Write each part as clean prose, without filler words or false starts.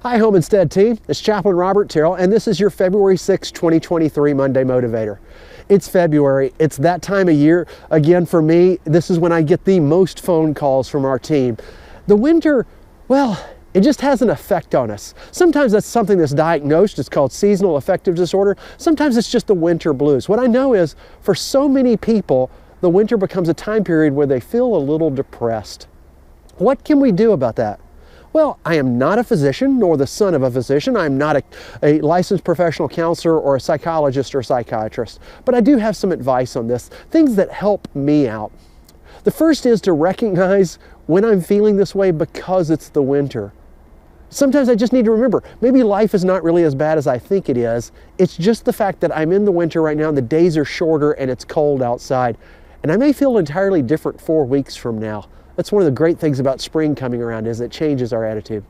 Hi Homestead team, it's Chaplain Robert Terrell, and this is your February 6, 2023 Monday Motivator. It's February, it's that time of year. Again, for me, this is when I get the most phone calls from our team. The winter, well, it just has an effect on us. Sometimes that's something that's diagnosed, it's called seasonal affective disorder. Sometimes it's just the winter blues. What I know is, for so many people, the winter becomes a time period where they feel a little depressed. What can we do about that? Well, I am not a physician, nor the son of a physician. I'm not a licensed professional counselor or a psychologist or a psychiatrist, but I do have some advice on this, things that help me out. The first is to recognize when I'm feeling this way because it's the winter. Sometimes I just need to remember, maybe life is not really as bad as I think it is. It's just the fact that I'm in the winter right now and the days are shorter and it's cold outside. And I may feel entirely different 4 weeks from now. That's one of the great things about spring coming around, is it changes our attitude.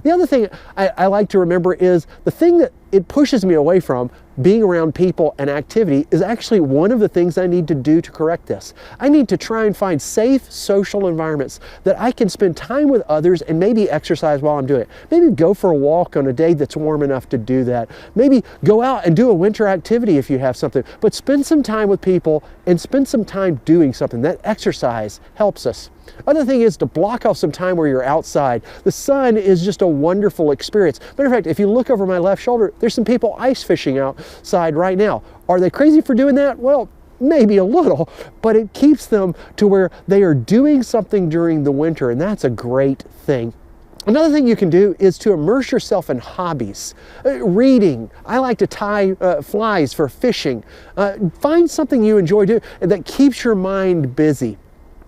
The other thing I like to remember is the thing that it pushes me away from being around people and activity is actually one of the things I need to do to correct this. I need to try and find safe social environments that I can spend time with others and maybe exercise while I'm doing it. Maybe go for a walk on a day that's warm enough to do that. Maybe go out and do a winter activity if you have something, but spend some time with people and spend some time doing something. That exercise helps us. Other thing is to block off some time where you're outside. The sun is just a wonderful experience. Matter of fact, if you look over my left shoulder, there's some people ice fishing outside right now. Are they crazy for doing that? Well, maybe a little, but it keeps them to where they are doing something during the winter, and that's a great thing. Another thing you can do is to immerse yourself in hobbies. Reading. I like to tie flies for fishing. Find something you enjoy doing that keeps your mind busy.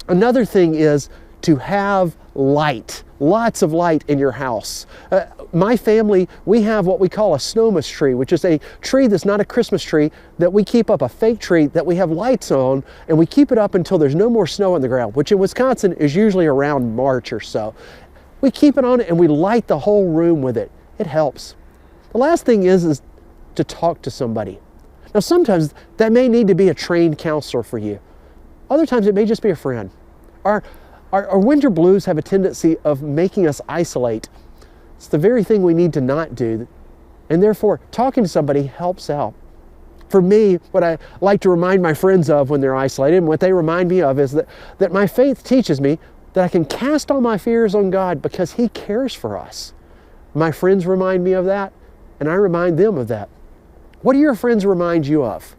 Another thing is to have light, lots of light in your house. My family, we have what we call a snowmas tree, which is a tree that's not a Christmas tree, that we keep up, a fake tree that we have lights on, and we keep it up until there's no more snow on the ground, which in Wisconsin is usually around March or so. We keep it on and we light the whole room with it. It helps. The last thing is to talk to somebody. Now sometimes that may need to be a trained counselor for you. Other times it may just be a friend. Our winter blues have a tendency of making us isolate. It's the very thing we need to not do. And therefore, talking to somebody helps out. For me, what I like to remind my friends of when they're isolated, and what they remind me of, is that my faith teaches me that I can cast all my fears on God because He cares for us. My friends remind me of that, and I remind them of that. What do your friends remind you of?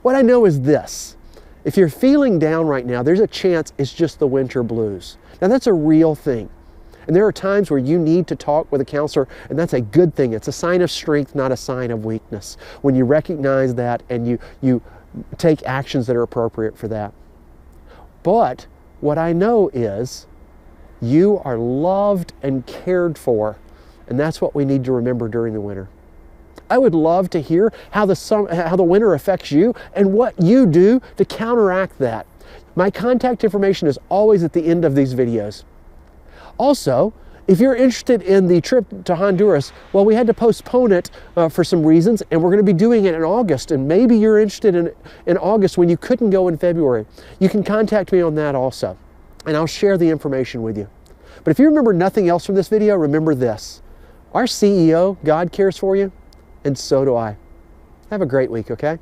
What I know is this. If you're feeling down right now, there's a chance it's just the winter blues. Now that's a real thing. And there are times where you need to talk with a counselor, and that's a good thing. It's a sign of strength, not a sign of weakness. When you recognize that and you take actions that are appropriate for that. But what I know is you are loved and cared for, and that's what we need to remember during the winter. I would love to hear how the winter affects you and what you do to counteract that. My contact information is always at the end of these videos. Also, if you're interested in the trip to Honduras, well, we had to postpone it for some reasons, and we're going to be doing it in August, and maybe you're interested in August when you couldn't go in February. You can contact me on that also, and I'll share the information with you. But if you remember nothing else from this video, remember this. Our CEO, God cares for you, and so do I. Have a great week, okay?